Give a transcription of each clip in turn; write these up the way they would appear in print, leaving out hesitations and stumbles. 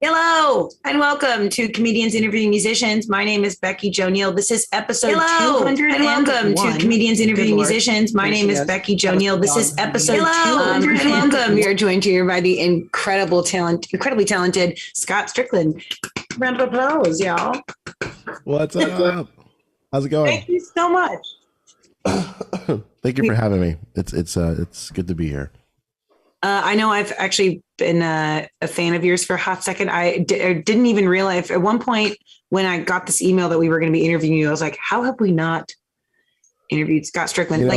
Hello and welcome to Comedians Interviewing Musicians. My name is Becky Jo Neal. This is episode 200 and welcome to Comedians Interviewing Musicians. My name is Becky Jo Neal. This is episode 200 and welcome. We are joined here by the incredibly talented Scott Strickland. Round of applause, y'all. What's up? How's it going? Thank you so much. Thank you for having me. It's good to be here. I know I've actually been a fan of yours for a hot second. I didn't even realize at one point when I got this email that we were going to be interviewing you, I was like, how have we not interviewed Scott Strickland?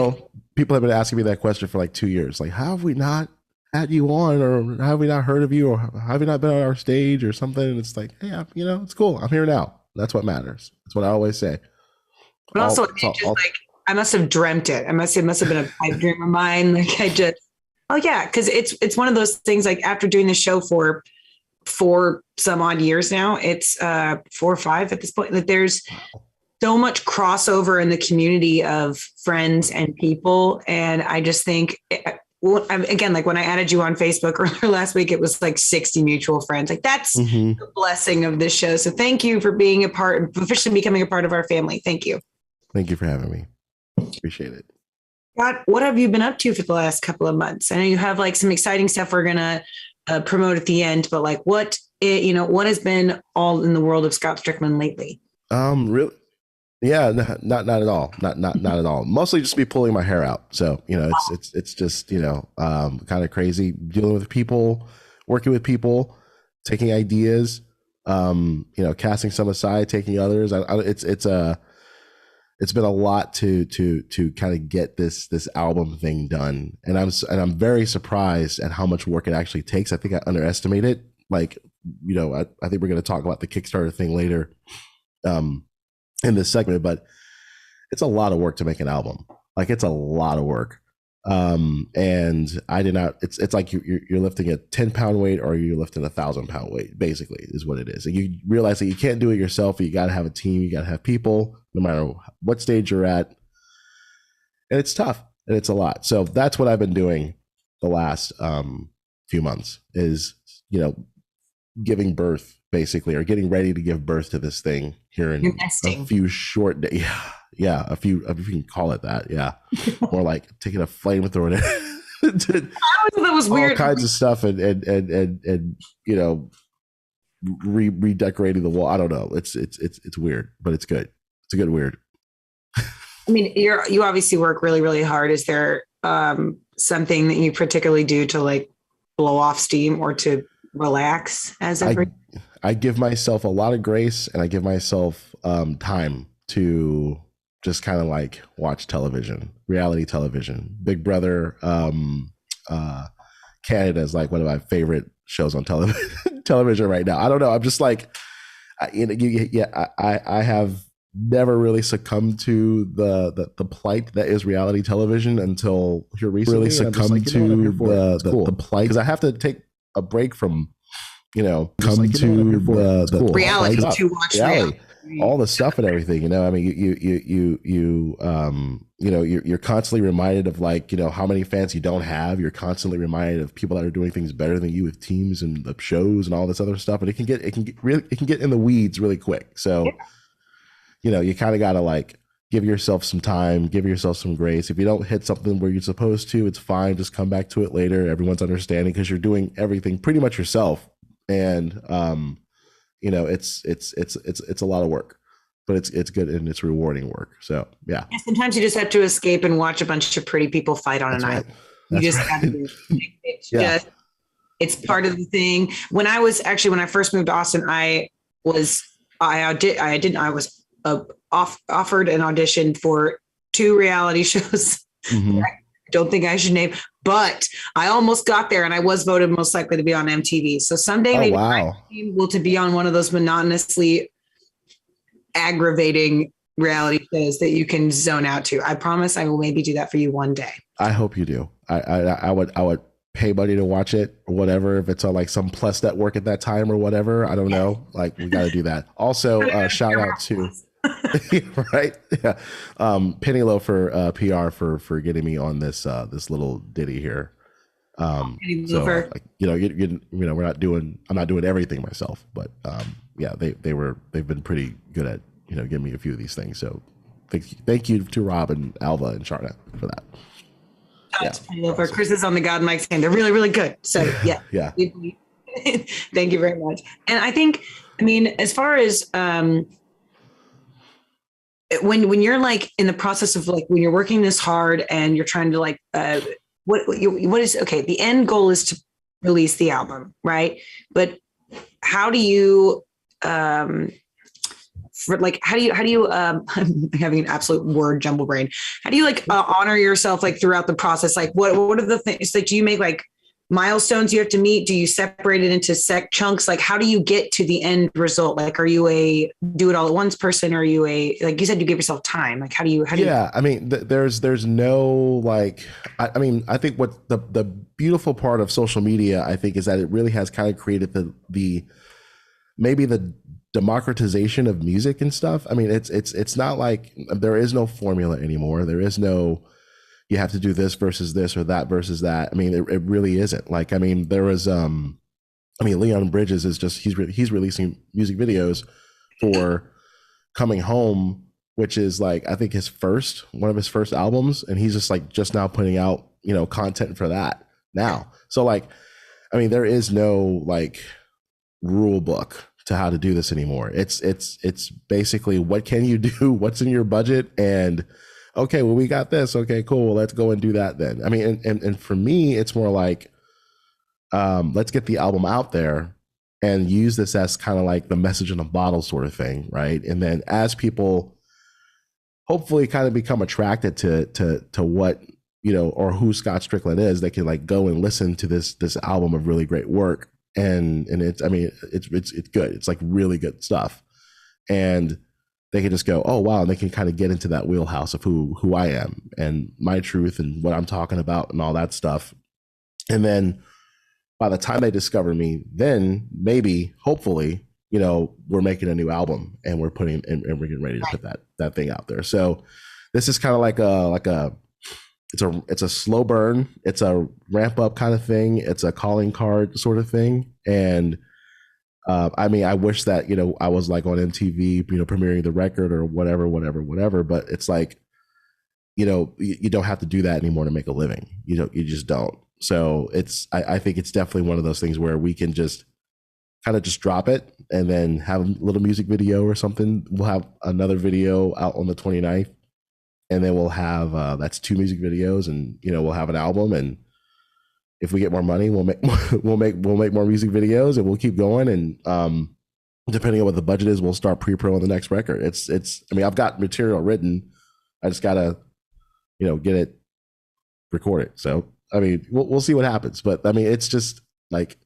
People have been asking me that question for like 2 years. Like, how have we not had you on, or how have we not heard of you, or have you not been on our stage or something? And it's like, hey, it's cool. I'm here now. That's what matters. That's what I always say. But also, I must have dreamt it. It must have been a pipe dream of mine. Oh yeah, because it's one of those things. Like after doing the show for some odd years now, it's 4 or 5 at this point. That there's so much crossover in the community of friends and people, and I just think again, like when I added you on Facebook earlier last week, it was like 60 mutual friends. Like that's the blessing of this show. So thank you for being officially becoming a part of our family. Thank you. Thank you for having me. Appreciate it. Scott, what have you been up to for the last couple of months? I know you have like some exciting stuff we're gonna promote at the end, but like what has been all in the world of Scott Strickland lately? Really, yeah, not at all, not at all. Mostly just be pulling my hair out. So it's just kind of crazy dealing with people, working with people, taking ideas, casting some aside, taking others. It's been a lot to kind of get this album thing done, and I'm very surprised at how much work it actually takes. I think I underestimate it. Like, I think we're going to talk about the Kickstarter thing later in this segment, but it's a lot of work to make an album. Like, it's a lot of work. And I did not. It's like you're lifting a 10-pound weight, or you're lifting 1,000-pound weight. Basically, is what it is. And you realize that you can't do it yourself. You got to have a team. You got to have people, no matter what stage you're at. And it's tough, and it's a lot. So that's what I've been doing the last few months. Is giving birth, basically, or getting ready to give birth to this thing here in a few short days. Yeah, if you can call it that, yeah. Or like taking a flamethrower that was weird. All kinds of stuff, and redecorating the wall. I don't know. It's weird, but it's good. It's a good weird. I mean, you obviously work really, really hard. Is there something that you particularly do to like blow off steam or to relax I give myself a lot of grace, and I give myself time to just kind of like watch television, reality television. Big Brother Canada is like one of my favorite shows on television right now. I don't know. I'm just like, I have never really succumbed to the plight that is reality television until here recently. Really succumbed to the plight, because I have to take a break from reality to watch reality. All the stuff and everything, I mean, you're constantly reminded of like, how many fans you don't have. You're constantly reminded of people that are doing things better than you with teams and the shows and all this other stuff. And it can get in the weeds really quick. So, you kind of got to like give yourself some time, give yourself some grace. If you don't hit something where you're supposed to, it's fine. Just come back to it later. Everyone's understanding, because you're doing everything pretty much yourself. And, it's a lot of work, but it's good, and it's rewarding work. So yeah. Sometimes you just have to escape and watch a bunch of pretty people fight on an island. You just have to. It's part of the thing. When I first moved to Austin, I was offered an audition for 2 reality shows. I don't think I should name, but I almost got there, and I was voted most likely to be on MTV. So someday maybe my team will to be on one of those monotonously aggravating reality shows that you can zone out to. I promise I will maybe do that for you one day. I hope you do. I would pay money to watch it or whatever, if it's on like some Plus Network at that time or whatever. I don't know. Like, we got to do that. Also, shout out to right, yeah. Penny Low for PR for getting me on this little ditty here. So like, you know, I'm not doing everything myself, but yeah, they've been pretty good at, you know, giving me a few of these things. So thank you to Rob and Alva and Sharna for that. Awesome. Chris is on the God mic saying they're really, really good. So yeah. Yeah. Thank you very much. And I think, I mean, as far as when you're like in the process of like when you're working this hard and you're trying to like what is okay, the end goal is to release the album, right? But how do you I'm having an absolute word jumble brain. How do you like honor yourself like throughout the process? Like what are the things like, do you make like milestones you have to meet? Do you separate it into chunks? Like how do you get to the end result? Like, are you a do it all at once person? Or are you like you said, you give yourself time? Like how do you I mean, there's no like, I mean, I think what the beautiful part of social media, I think, is that it really has kind of created the maybe the democratization of music and stuff. I mean, it's not like there is no formula anymore. There is no, you have to do this versus this or that versus that. I mean, it really isn't. Like, I mean, there was, I mean, Leon Bridges is just, he's releasing music videos for Coming Home, which is like, I think one of his first albums. And he's just like, just now putting out, you know, content for that now. So like, I mean, there is no like rule book to how to do this anymore. It's basically, what can you do? What's in your budget? And okay, well, we got this. Okay, cool. Well, let's go and do that then. I mean, and for me, it's more like, let's get the album out there and use this as kind of like the message in a bottle sort of thing, right? And then as people hopefully kind of become attracted to what, you know, or who Scott Strickland is, they can like go and listen to this album of really great work. And it's, I mean, it's good. It's like really good stuff. And they can just go, oh, wow. And they can kind of get into that wheelhouse of who I am and my truth and what I'm talking about and all that stuff. And then by the time they discover me, then maybe, hopefully, you know, we're making a new album and we're putting, and we're getting ready to put that thing out there. So this is kind of like it's a slow burn. It's a ramp up kind of thing. It's a calling card sort of thing. And I mean, I wish that, you know, I was like on MTV, you know, premiering the record or whatever. But it's like, you know, you don't have to do that anymore to make a living. You just don't. So I think it's definitely one of those things where we can just kind of just drop it and then have a little music video or something. We'll have another video out on the 29th. And then we'll have that's 2 music videos, and you know, we'll have an album. And if we get more money, we'll make more music videos, and we'll keep going. And depending on what the budget is, we'll start pre-pro on the next record. It's I mean, I've got material written. I just gotta, you know, get it recorded. So I mean, we'll see what happens. But I mean, it's just like,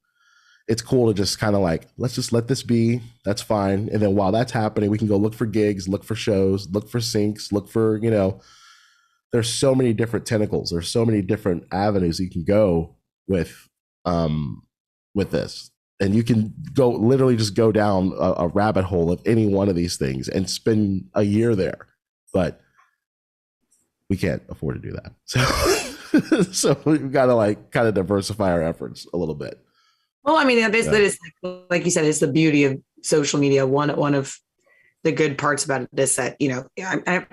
it's cool to just kind of like, let's just let this be. That's fine. And then while that's happening, we can go look for gigs, look for shows, look for syncs, look for, you know, there's so many different tentacles. There's so many different avenues you can go with this. And you can go literally just go down a rabbit hole of any one of these things and spend a year there. But we can't afford to do that. So we've got to like kind of diversify our efforts a lit't bit. Well, I mean, that is like you said, it's the beauty of social media. One of the good parts about it is that, you know, I've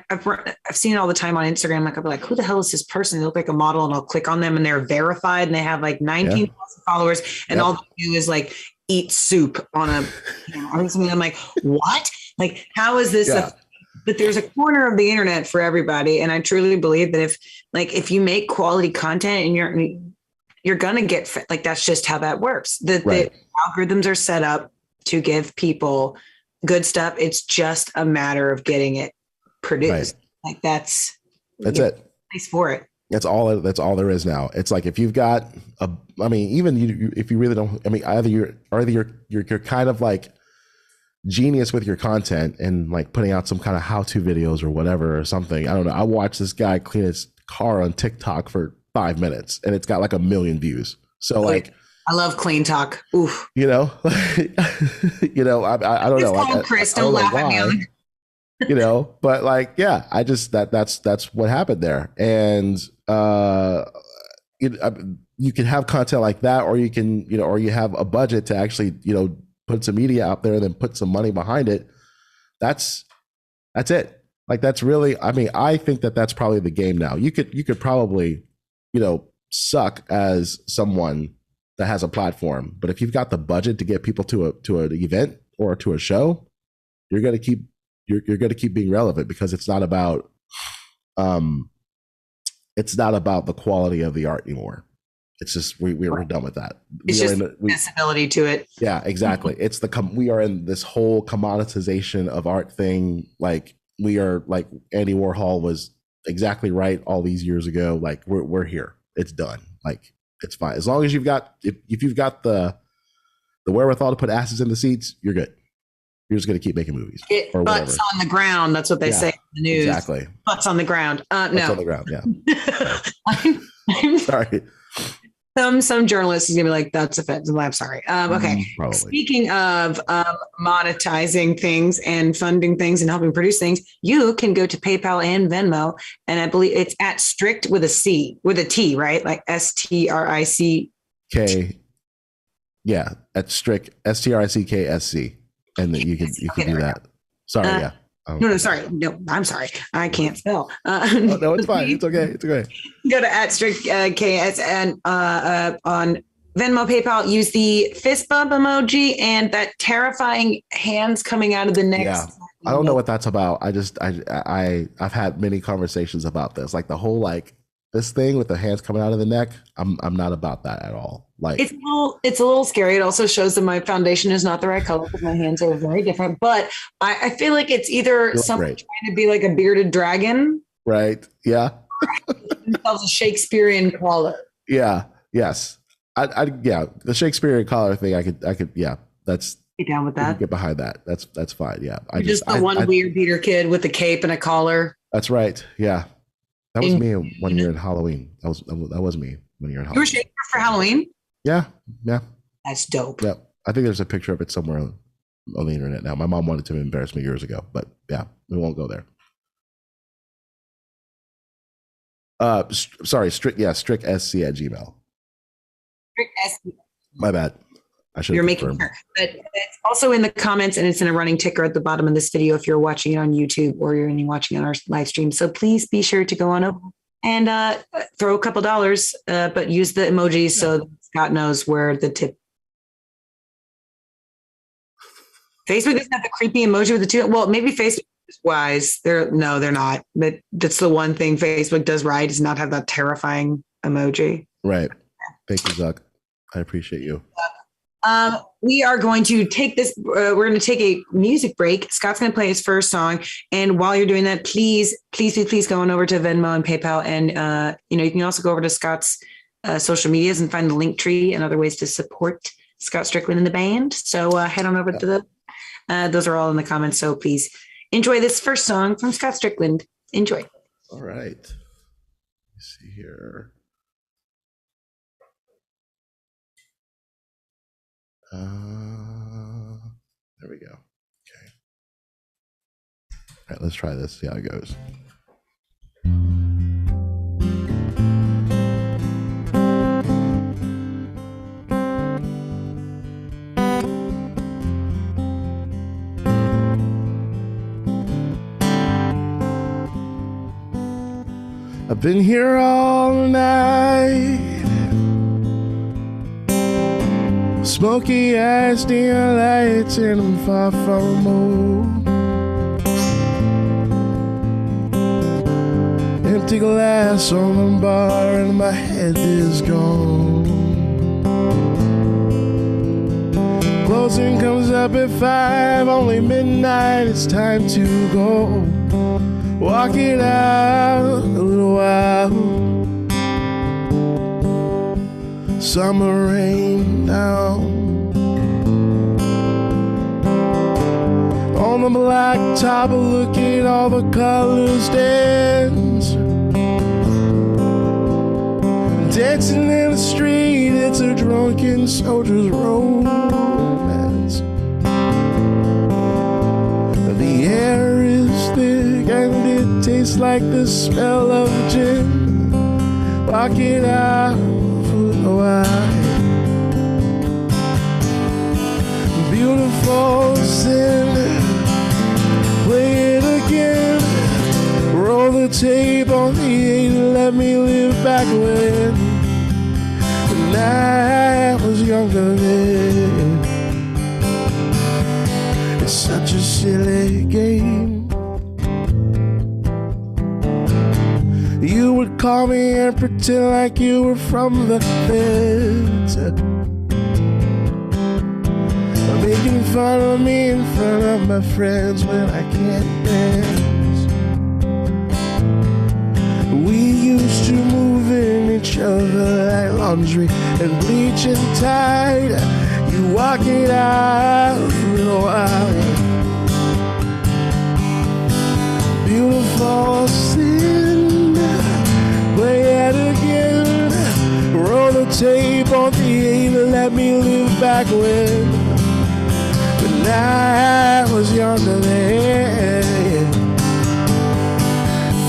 seen it all the time on Instagram. Like, I'll be like, who the hell is this person? They look like a model, and I'll click on them and they're verified and they have like 19,000 followers. And all they do is like eat soup on a, you know, or something. I'm like, what? Like, how is this? But there's a corner of the internet for everybody. And I truly believe that if you make quality content and you're going to get fit, like, that's just how that works. The algorithms are set up to give people good stuff. It's just a matter of getting it produced. Like that's it. Place for it. That's all there is now. It's like, if you've got I mean, even if you really don't, I mean, either you're kind of like genius with your content and like putting out some kind of how-to videos or whatever or something. I don't know. I watched this guy clean his car on TikTok for 5 minutes and it's got like 1 million views. So like, I love clean talk. Oof. You know, you know, I don't know. Like, Chris, don't laugh at me. You know, but like, yeah, I just that's what happened there. And you you can have content like that, or you can, or you have a budget to actually, put some media out there and then put some money behind it. That's it. Like, that's really, I mean, I think that's probably the game now. You could probably, suck as someone that has a platform, but if you've got the budget to get people to an event or to a show, you're going to keep being relevant, because it's not about the quality of the art anymore. It's just we're done with that. It's just accessibility to it. Yeah, exactly. It's we are in this whole commoditization of art thing. Like, we are, like Andy Warhol was exactly right all these years ago. Like, we're here. It's done. Like, it's fine as long as you've got if you've got the wherewithal to put asses in the seats, you're good. You're just going to keep making movies. Butts on the ground. That's what they say in the news. Exactly. Butts on the ground. Butts no. on the ground. Yeah. I'm sorry. Some journalists is gonna be like, that's offensive. I'm sorry. Okay. Probably. Speaking of monetizing things and funding things and helping produce things, you can go to PayPal and Venmo, and I believe it's at Strict with a T, right? Like STRICK. Yeah, at Strict STRICKSC, and then you can do that. Sorry, yeah. No, sorry. No, I'm sorry. I can't spell. No, it's fine. It's okay. It's okay. Go to at Strict KS and on Venmo, PayPal, use the fist bump emoji and that terrifying hands coming out of the neck. Yeah. I don't know what that's about. I've had many conversations about this. Like, the whole, like, this thing with the hands coming out of the neck, I'm not about that at all. Like, it's a little scary. It also shows that my foundation is not the right color because my hands are very different. But I feel like it's either someone trying to be like a bearded dragon, right? Yeah, themselves a Shakespearean collar. Yeah. Yes. Yeah. The Shakespearean collar thing. I could. Yeah. That's. Get down with that. Get behind that. That's fine. Yeah. Just the one weird Peter kid with a cape and a collar. That's right. Yeah. That was me one year in Halloween. That was me one year in Halloween. You were Shakespeare for Halloween? Yeah. Yeah. That's dope. Yeah. I think there's a picture of it somewhere on the internet now. My mom wanted to embarrass me years ago, but yeah, we won't go there. Sorry, strict SC at Gmail. Strict SC. My bad. You're making sure. But it's also in the comments, and it's in a running ticker at the bottom of this video if you're watching it on YouTube or you're watching on our live stream. So please be sure to go on over and throw a couple dollars, but use the emojis so Scott knows where the tip. Facebook doesn't have the creepy emoji with the two. Well, maybe Facebook is wise. They're not. But that's the one thing Facebook does right, is not have that terrifying emoji. Right. Thank you, Zuck. I appreciate you. We are going to take this. We're going to take a music break. Scott's going to play his first song, and while you're doing that, please go on over to Venmo and PayPal, and you can also go over to Scott's social medias and find the link tree and other ways to support Scott Strickland and the band. So head on over to those are all in the comments. So please enjoy this first song from Scott Strickland. Enjoy. All right. Let's see here. There we go. Okay. All right, let's try this. See how it goes. I've been here all night. Smoky eyes, neon lights, and I'm far from home. Empty glass on the bar, and my head is gone. Closing comes up at 5, only midnight, it's time to go. Walking out a little while. Summer rain down on the black top, look at all the colors dance. Dancing in the street, it's a drunken soldier's romance. The air is thick and it tastes like the smell of gin. Walking out for a while. Beautiful sin, play it again. Roll the tape on the 8 and let me live back when I was younger then. It's such a silly game. You would call me and pretend like you were from the feds, making fun of me in front of my friends when I can't dance. We used to move in each other like laundry and bleach and tide. You walk it out for a while. Beautiful sin, play it again. Roll the tape on the 8 and let me live back when I was younger then.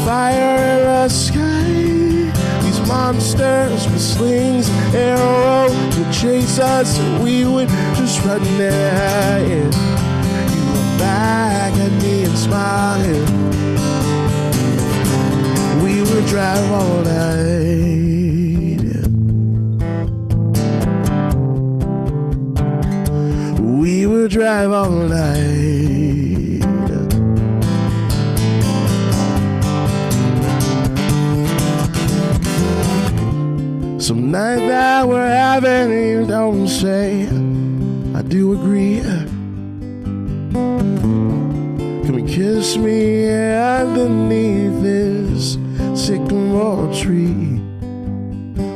Fire in the sky, these monsters with slings and arrows would chase us and we would just run there. You look back at me and smile. We would drive all night. We would drive all night. Some night that we're having, you don't say. I do agree. Come and kiss me underneath this sycamore tree.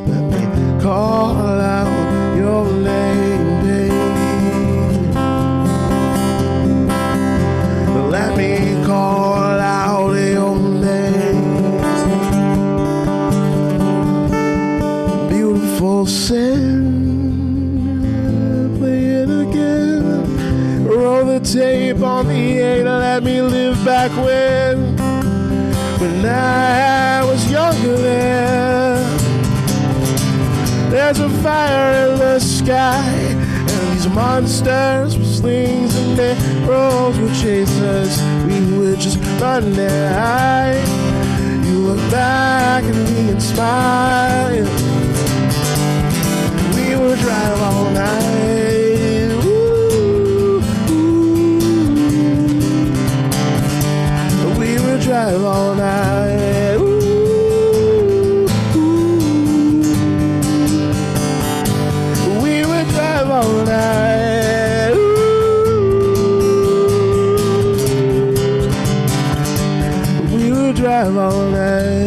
Let me call out your name, baby. Let me call out your name. Beautiful sin, play it again. Roll the tape on the 8 and let me live back when I was younger then. There's a fire in the sky, and these monsters with slings and arrows would chase us. We would just run and hide. You look back at me and smile. We would drive all night. Ooh, ooh. We would drive all night. Ooh, ooh. We would drive all night. Ooh. We would drive all night.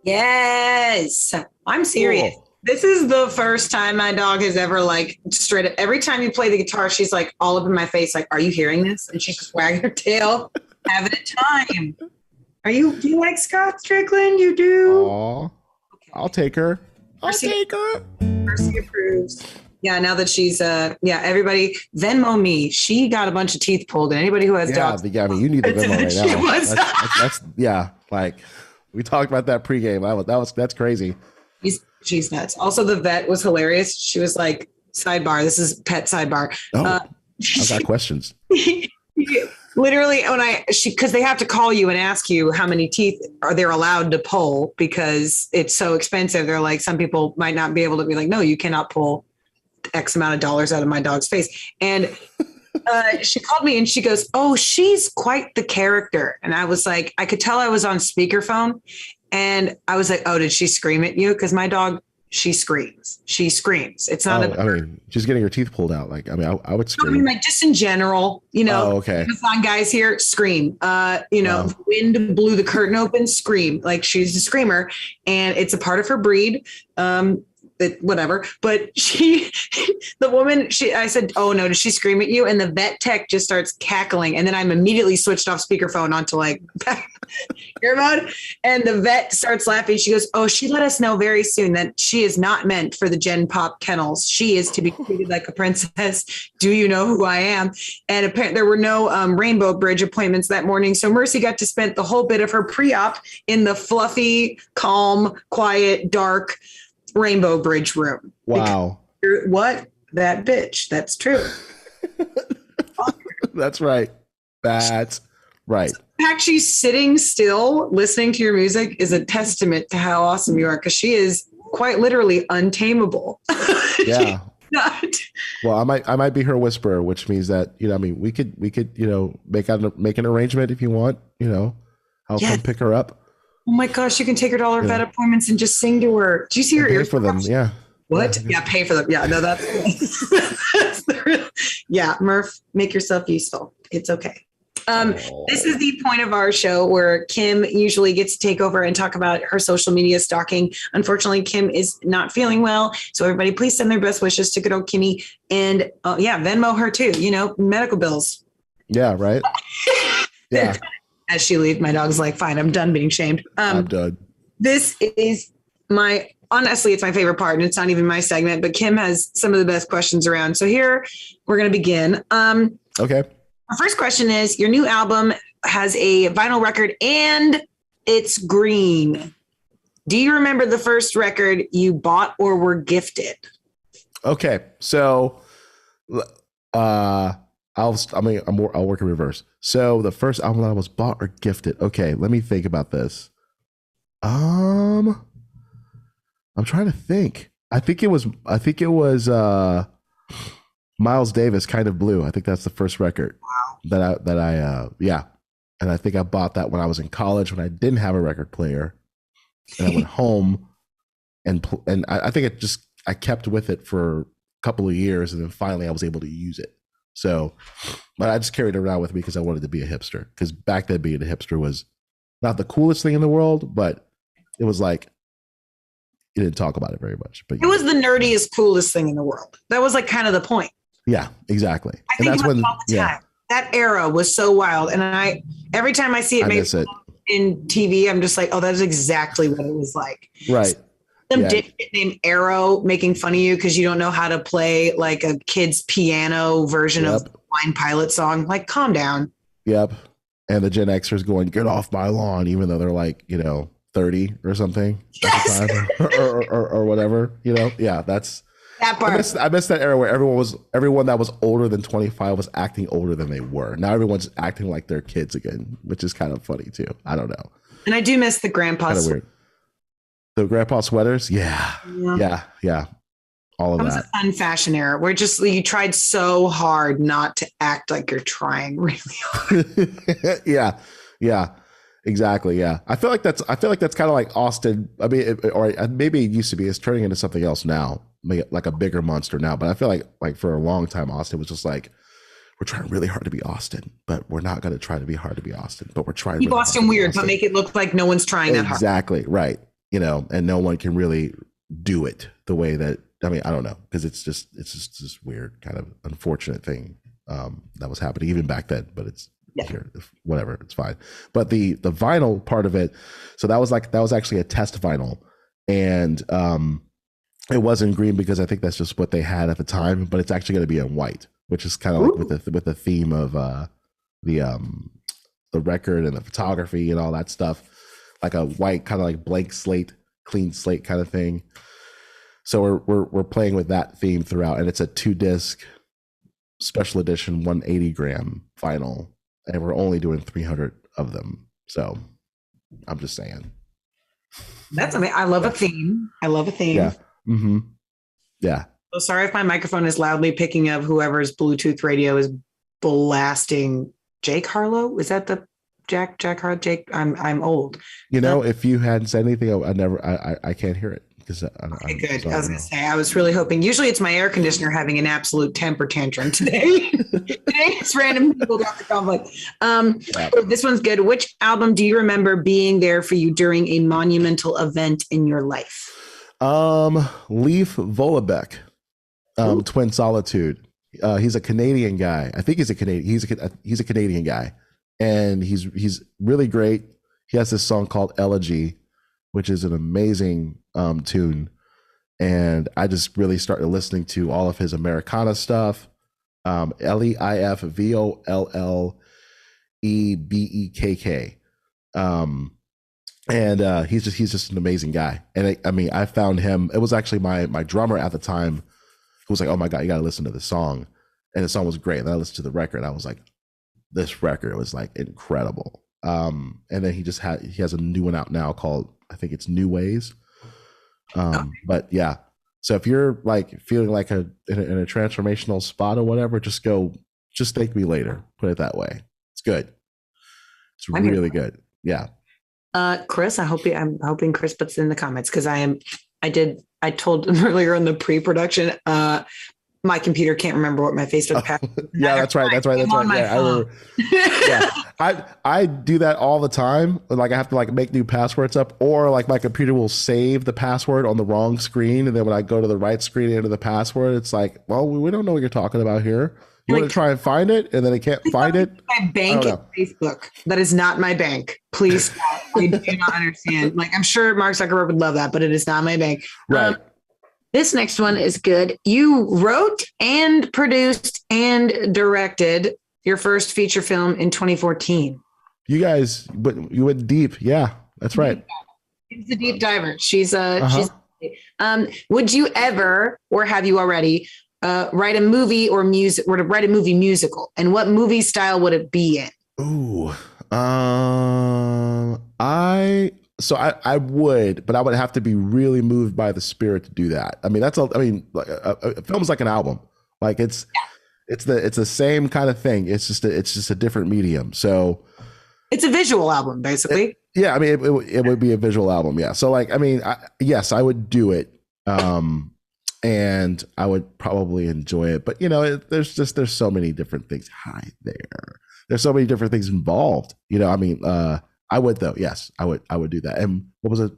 Yes, I'm serious. Cool. This is the first time my dog has ever like straight up. Every time you play the guitar, she's like all up in my face, like, "Are you hearing this?" And she's just wagging her tail, having a time. Do you like Scott Strickland? You do? Aw, okay. I'll take her. Take her. Mercy approves. Yeah, now that she's everybody Venmo me. She got a bunch of teeth pulled, and anybody who has dogs. Yeah, I mean, you need the Venmo right now. That's like. We talked about that pregame. That's crazy. She's nuts. Also, the vet was hilarious. She was like, sidebar. This is pet sidebar. Oh, I've got questions. Literally, because they have to call you and ask you how many teeth are they allowed to pull because it's so expensive. They're like, some people might not be able to be like, no, you cannot pull X amount of dollars out of my dog's face. And she called me and she goes, "Oh, she's quite the character." And I was like, I could tell I was on speakerphone. And I was like, "Oh, did she scream at you?" Because my dog, she screams. It's not. I mean, she's getting her teeth pulled out. Like, I mean, I would scream. I mean, like just in general, Oh, okay. Amazon guys here, scream. The wind blew the curtain open, scream. Like she's a screamer, and it's a part of her breed. whatever. But the woman, I said, oh no, did she scream at you? And the vet tech just starts cackling. And then I'm immediately switched off speakerphone onto like ear mode. And the vet starts laughing. She goes, oh, she let us know very soon that she is not meant for the Gen Pop kennels. She is to be treated like a princess. Do you know who I am? And apparently there were no Rainbow Bridge appointments that morning. So Mercy got to spend the whole bit of her pre-op in the fluffy, calm, quiet, dark Rainbow Bridge room. Wow. What? That bitch. That's true. That's right. That's right. The fact she's sitting still listening to your music is a testament to how awesome you are, because she is quite literally untamable. Yeah. Not. Well, I might be her whisperer, which means that, I mean, we could, make an arrangement if you want, I'll come pick her up. Oh my gosh, you can take her to all her vet appointments and just sing to her. Do you see her ears? Pay for them, yeah. What? Yeah, pay for them. Yeah, no, that's the real. Yeah, Murph, make yourself useful. It's okay. This is the point of our show where Kim usually gets to take over and talk about her social media stalking. Unfortunately, Kim is not feeling well. So everybody, please send their best wishes to good old Kimmy. And Venmo her too, medical bills. Yeah, right. Yeah. As she leaves, my dog's like, fine, I'm done being shamed. I'm done. This is honestly, it's my favorite part, and it's not even my segment, but Kim has some of the best questions around. So here we're going to begin. Okay. Our first question is, your new album has a vinyl record and it's green. Do you remember the first record you bought or were gifted? Okay. So, I'll work in reverse. So the first album that I was bought or gifted. Okay. Let me think about this. I'm trying to think. I think it was Miles Davis, Kind of Blue. I think that's the first record that I and I think I bought that when I was in college when I didn't have a record player, and I went home and I think I kept with it for a couple of years, and then finally I was able to use it. So, but I just carried it around with me because I wanted to be a hipster, because back then being a hipster was not the coolest thing in the world, but it was like, you didn't talk about it very much, but it was the nerdiest, coolest thing in the world. That was like kind of the point. Yeah, exactly. I think that's when all the time. That era was so wild. And every time I see it, in TV, I'm just like, oh, that's exactly what it was like. Right. Some dipshit named Arrow making fun of you because you don't know how to play like a kid's piano version of the Blind Pilot song. Like, calm down. Yep. And the Gen Xers going, get off my lawn, even though they're like, 30 or something at the time, or whatever, Yeah, that's that part. I missed that era where everyone that was older than 25 was acting older than they were. Now everyone's acting like they're kids again, which is kind of funny too. I don't know. And I do miss the grandpa. Weird. The grandpa sweaters, yeah. All of that. It was a fun fashion era where you tried so hard not to act like you're trying really hard. Yeah. Exactly. Yeah. I feel like that's kind of like Austin. I mean, or maybe it used to be. It's turning into something else now, like a bigger monster now. But I feel like for a long time, Austin was just like, we're trying really hard to be Austin, but we're not going to try to be hard to be Austin. But we're trying. Keep really Austin weird, Austin. But make it look like no one's trying that hard. Exactly. Right. And no one can really do it the way that. I mean, I don't know, because it's just this weird kind of unfortunate thing that was happening even back then. But it's. Yeah. Here, whatever, it's fine. But the vinyl part of it, so that was actually a test vinyl, and it wasn't green because I think that's just what they had at the time. But it's actually going to be in white, which is kind of like with the theme of the record and the photography and all that stuff, like a white kind of like blank slate, clean slate kind of thing. So we're playing with that theme throughout, and it's a 2-disc special edition 180 gram vinyl. And we're only doing 300 of them. So I'm just saying. That's amazing. I love a theme. Yeah. Mm-hmm. Yeah. So sorry if my microphone is loudly picking up whoever's Bluetooth radio is blasting. Jake Harlow? Is that the Jack Harlow? Jake? I'm old. If you hadn't said anything, I can't hear it. Okay, good. I was going to say, I was really hoping. Usually it's my air conditioner having an absolute temper tantrum today. Today it's random people got the conflict. This one's good. Which album do you remember being there for you during a monumental event in your life? Leif Vollebeck, Twin Solitude. He's a Canadian guy. I think he's a Canadian. He's a Canadian guy, and he's really great. He has this song called Elegy, which is an amazing tune. And I just really started listening to all of his Americana stuff. Leif Vollebeckk. And he's just an amazing guy. And I found him. It was actually my drummer at the time who was like, "Oh my God, you got to listen to this song." And the song was great. And I listened to the record. And I was like, this record was like incredible. And then he has a new one out now called, I think it's New Ways. But yeah, so if you're like feeling like in a transformational spot or whatever, just thank me later. Put it that way. It's good. It's really good. Yeah. Chris, I'm hoping Chris puts it in the comments because I told him earlier in the pre-production, my computer can't remember what my Facebook password. Yeah, that's right. Yeah, I do that all the time. Like I have to like make new passwords up, or like my computer will save the password on the wrong screen, and then when I go to the right screen and enter the password, it's like, well, we don't know what you're talking about here. You want to try and find it, and then I can't find it. My bank is Facebook. That is not my bank. Please stop. I do not understand. Like I'm sure Mark Zuckerberg would love that, but it is not my bank. Right. This next one is good. You wrote and produced and directed your first feature film in 2014. You guys, but you went deep. Yeah, that's right. She's a deep diver. She's would you ever, or have you already, write a movie or to write a movie musical? And what movie style would it be in? Ooh, I would, but I would have to be really moved by the spirit to do that. I mean, a film's like an album. Like it's the same kind of thing. It's just a different medium. So it's a visual album, basically. Yeah. I mean, it would be a visual album. Yeah. So like, I mean, yes, I would do it. And I would probably enjoy it, but there's so many different things. Hi there. There's so many different things involved. I mean, I would though. Yes, I would do that. And what was it?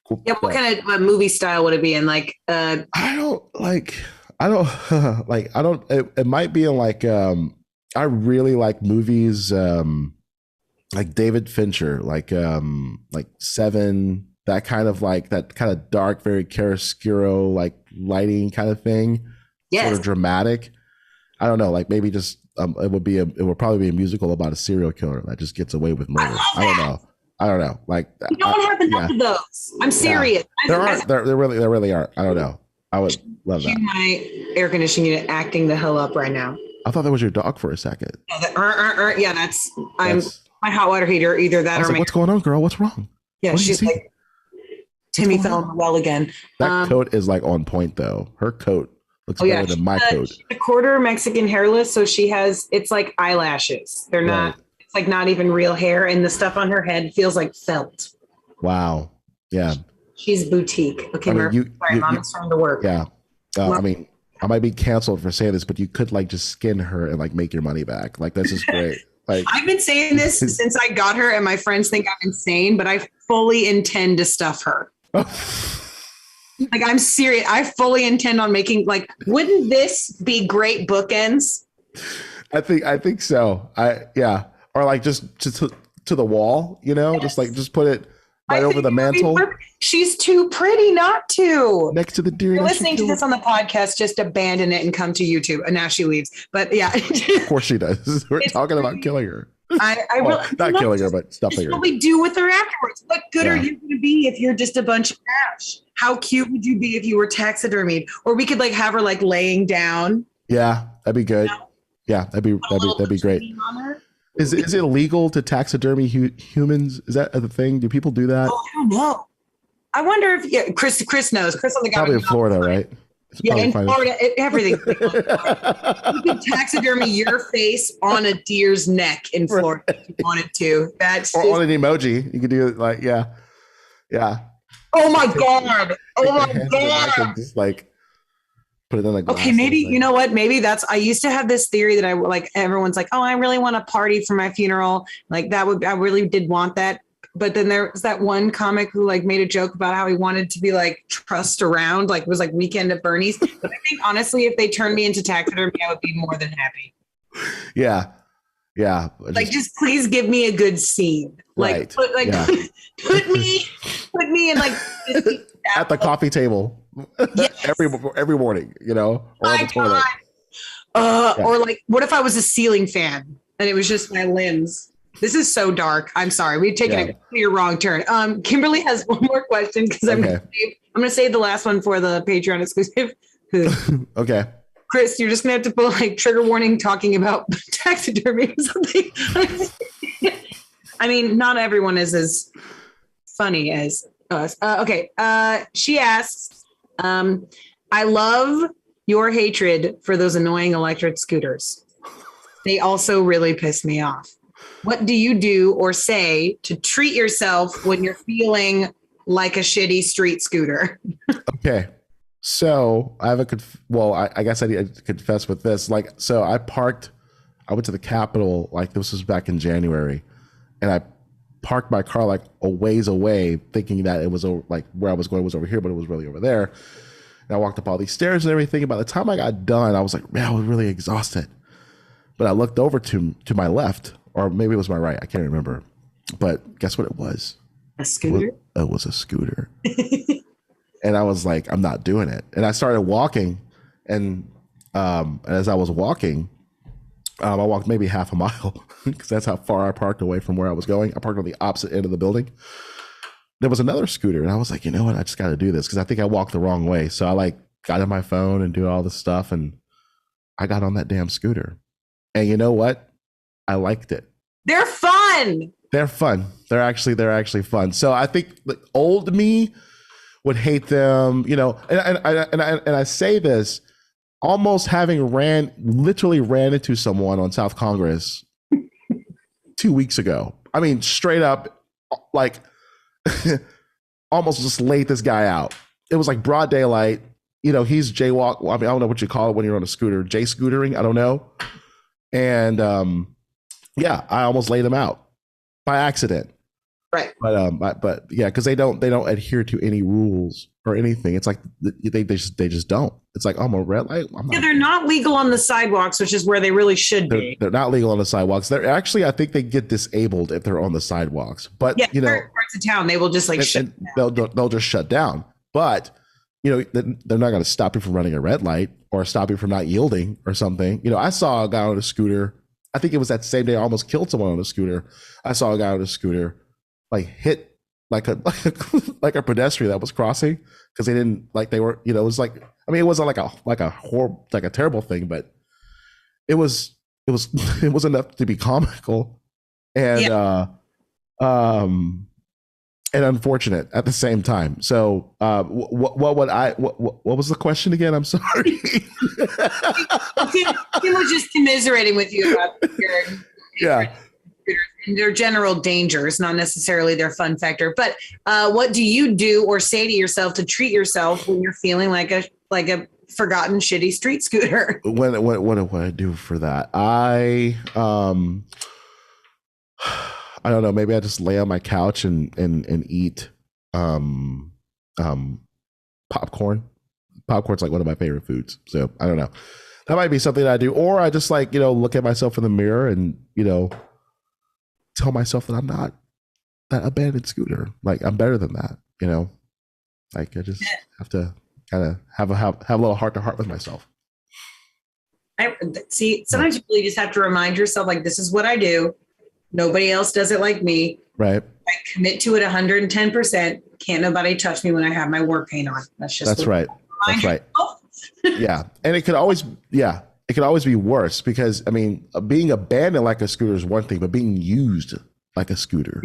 Cool. Yeah. What kind of movie style would it be in? Like, it might be in like, I really like movies, like David Fincher, like Seven, that kind of dark, very chiaroscuro, like lighting kind of thing. Yes. Sort of dramatic. I don't know, like maybe just, it would probably be a musical about a serial killer that just gets away with murder. I don't know. Like you don't have enough of those. I'm serious. Yeah. There really aren't. I don't know. I would love that. My air conditioning unit acting the hell up right now. I thought that was your dog for a second. Yeah, that's my hot water heater. Either that or what's going on, girl? What's wrong? Yeah, she's like, Timmy fell in the well again. That coat is like on point though. Her coat looks better than my coat. She's a quarter Mexican hairless, so it's like eyelashes. They're not. It's like not even real hair, and the stuff on her head feels like felt. Wow. Yeah. She's boutique. Okay, Mom is trying to work. Yeah. I mean, I might be canceled for saying this, but you could like just skin her and like make your money back. Like this is great. Like I've been saying this since I got her, and my friends think I'm insane, but I fully intend to stuff her. Like I'm serious. I fully intend on making wouldn't this be great bookends? I think so. Or like just to the wall, yes. just put it right over the mantle. She's too pretty not to. Next to the deer. You're listening to this on the podcast, just abandon it and come to YouTube. And now she leaves. But yeah. Of course she does. We're talking about killing her. Not killing her, but stuffing her. What we do with her afterwards. What good are you going to be if you're just a bunch of trash? How cute would you be if you were taxidermied? Or we could have her laying down. Yeah, that'd be good. Yeah, that'd be great. Is it illegal to taxidermy humans? Is that a thing? Do people do that? Oh, I don't know. I wonder if Chris knows. Chris on the probably in Florida, right? In Florida, everything. You could taxidermy your face on a deer's neck in Florida if you wanted to. Or on an emoji. You could do it yeah. Oh my God. Oh my God. Just put it in a glass. Okay, maybe you know what? Maybe I used to have this theory that everyone's like, oh, I really want a party for my funeral. I really did want that. but then there was that one comic who like made a joke about how he wanted to be like trussed around, like it was like Weekend at Bernie's. But I think honestly, if they turned me into taxidermy, I would be more than happy. Yeah. Like just please give me a good scene. Like put me in like at the coffee table every morning, you know, or on the toilet. Or like, what if I was a ceiling fan and it was just my limbs? This is so dark. I'm sorry. We've taken a clear wrong turn. Kimberly has one more question because I'm going to save the last one for the Patreon exclusive. Okay. Chris, you're just going to have to put like trigger warning talking about taxidermy or something. I mean, not everyone is as funny as us. Okay. She asks, I love your hatred for those annoying electric scooters. They also really piss me off. What do you do or say to treat yourself when you're feeling like a shitty street scooter? Okay. So I have I guess I need to confess with this. Like, so I went to the Capitol, like this was back in January, and I parked my car like a ways away thinking that it was like where I was going was over here, but it was really over there. And I walked up all these stairs and everything. And by the time I got done, I was like, man, I was really exhausted. But I looked over to my left, or maybe it was my right. I can't remember. But guess what it was? A scooter? It was a scooter. And I was like, I'm not doing it. And I started walking. And as I was walking, I walked maybe half a mile because that's how far I parked away from where I was going. I parked on the opposite end of the building. There was another scooter. And I was like, you know what? I just got to do this because I think I walked the wrong way. So I like got on my phone and do all this stuff. And I got on that damn scooter. And you know what? I liked it. They're fun. They're fun. They're actually fun. So I think the old me would hate them, you know, and I say this almost having literally ran into someone on South Congress 2 weeks ago. I mean, straight up, like almost just laid this guy out. It was like broad daylight. You know, he's jaywalk. I mean, I don't know what you call it when you're on a scooter, J-scootering. I don't know. And yeah, I almost laid him out by accident. Right. But yeah, because they don't adhere to any rules or anything. It's like they just don't. It's like, oh, I'm a red light. They're not legal on the sidewalks, which is where they really should be. They're not legal on the sidewalks. They're actually, I think they get disabled if they're on the sidewalks. But yeah, you know, parts of town they will just like shut down. They'll just shut down. But you know, they're not going to stop you from running a red light or stop you from not yielding or something. You know, I saw a guy on a scooter. I think it was that same day I almost killed someone on a scooter. I saw a guy on a scooter like hit like a pedestrian that was crossing because they didn't like they were, you know, it was like, I mean, it wasn't like a horrible, like a terrible thing, but it was enough to be comical and and unfortunate at the same time. So what was the question again? I'm sorry. Tim was just commiserating with you about your their general dangers, not necessarily their fun factor. But what do you do or say to yourself to treat yourself when you're feeling like a forgotten shitty street scooter? What do I do for that? I don't know. Maybe I just lay on my couch and eat popcorn. Popcorn's like one of my favorite foods. So I don't know. That might be something that I do. Or I just like, you know, look at myself in the mirror and, you know, tell myself that I'm not that abandoned scooter. Like I'm better than that, you know? Like I just have to kind of have a little heart to heart with myself. I see. Sometimes you really just have to remind yourself, like, this is what I do. Nobody else does it like me. Right. I commit to it 110%. Can't nobody touch me when I have my war paint on. That's right. That's right. Yeah. And it could always be worse because, I mean, being abandoned like a scooter is one thing, but being used like a scooter,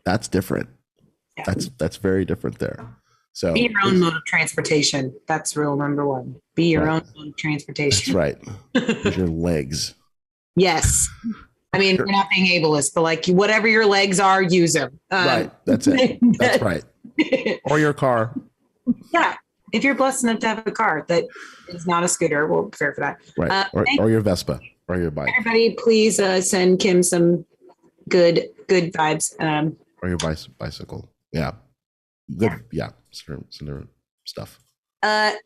that's different. Yeah. That's very different there. So be your own mode of transportation. That's rule number one. Be your own mode of transportation. That's right. With your legs. Yes. I mean, we're not being ableist, but like whatever your legs are, use them. Right. That's it. That's right. Or your car. Yeah. If you're blessed enough to have a car that is not a scooter, we'll prepare for that. Right. Or your Vespa or your bike. Everybody, please send Kim some good vibes. or your bicycle. Yeah. Good. Yeah. Similar stuff.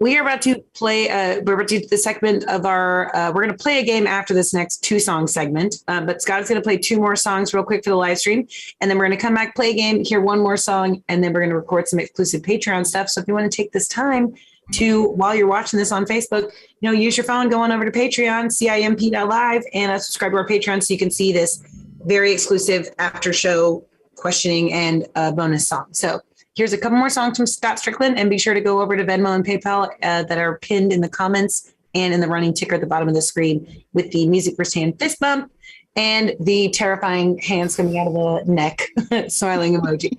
We are about to play. We're about to do the segment of our. We're going to play a game after this next 2-song segment. But Scott is going to play 2 more songs real quick for the live stream, and then we're going to come back, play a game, hear 1 more song, and then we're going to record some exclusive Patreon stuff. So if you want to take this time to, while you're watching this on Facebook, use your phone, go on over to Patreon, CIMP.LIVE, and subscribe to our Patreon so you can see this very exclusive after show questioning and bonus song. So. Here's a couple more songs from Scott Strickland, and be sure to go over to Venmo and PayPal that are pinned in the comments and in the running ticker at the bottom of the screen with the music firsthand fist bump and the terrifying hands coming out of the neck smiling emoji.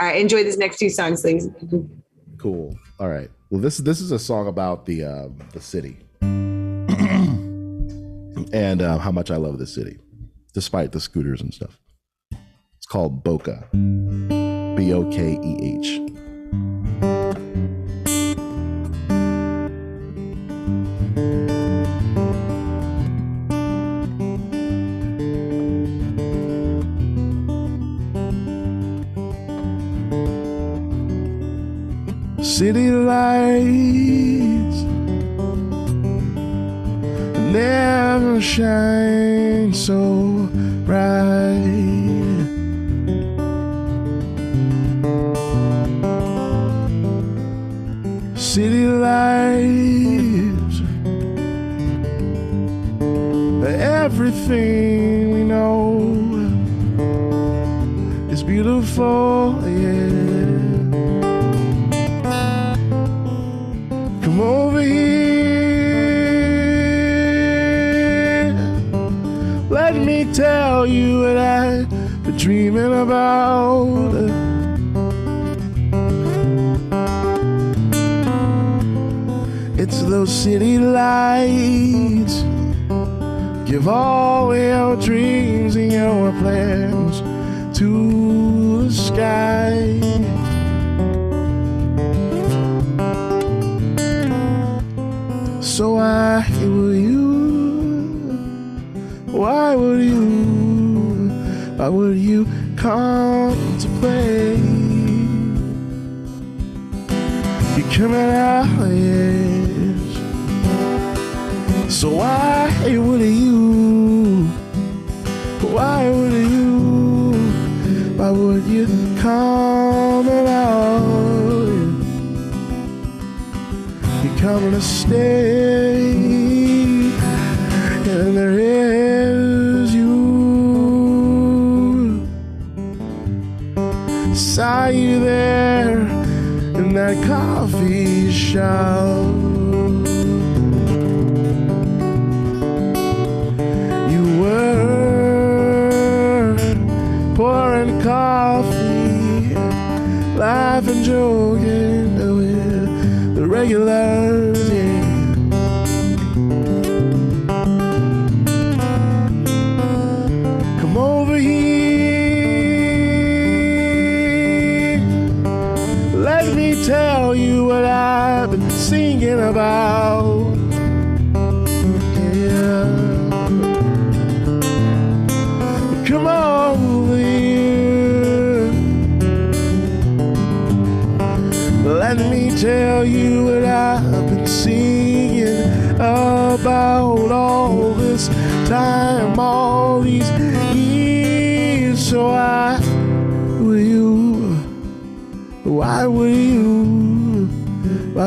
All right, enjoy these next 2 songs, please. Cool. All right. Well, this is a song about the city and how much I love the city, despite the scooters and stuff. It's called Boca. Bokeh. City lights never shine so bright. City lights, everything we know is beautiful, yeah. Come over here, let me tell you what I've been dreaming about. It's those city lights. Give all your dreams and your plans to the sky. So why would you come to play? You're coming out, yes. So why would you come out? You're coming to stay, and there is you. Saw you there in that coffee shop. You were pouring coffee, laughing, joking with the regulars, yeah. Come over here, let me tell you what I've been singing about. Yeah. Come over here, let me tell you what I've been singing about all this time, all these years. So why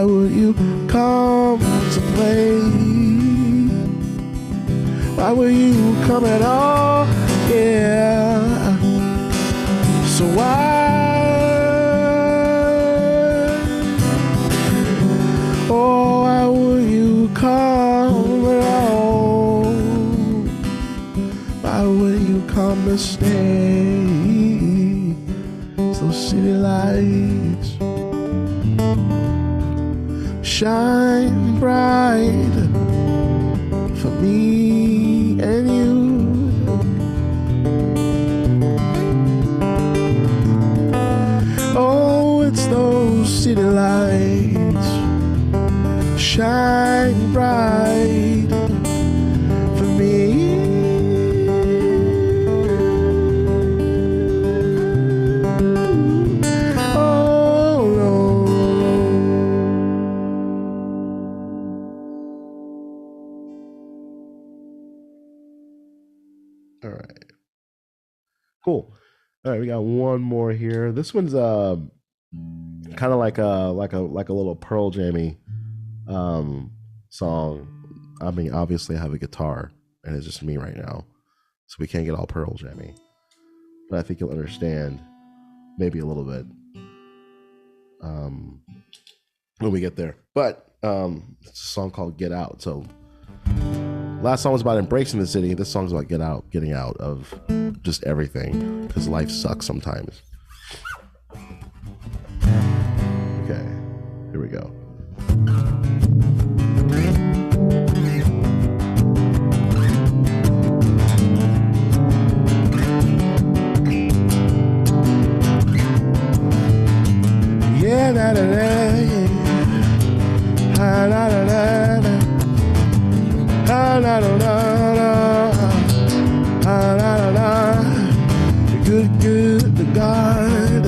would you come to play? Why would you come at all? Yeah. So why would you come at all? Why would you come to stay? So city lights shine bright for me and you. Oh, it's those city lights shine bright for me. Cool. All right, we got one more here. This one's kind of like a little Pearl Jammy song. I mean, obviously I have a guitar and it's just me right now, so we can't get all Pearl Jammy, but I think you'll understand maybe a little bit when we get there. But it's a song called Get Out. So last song was about embracing the city. This song's about getting out of just everything, because life sucks sometimes. Okay, here we go. Yeah, da da da, da da da da, da da da da. Good to God,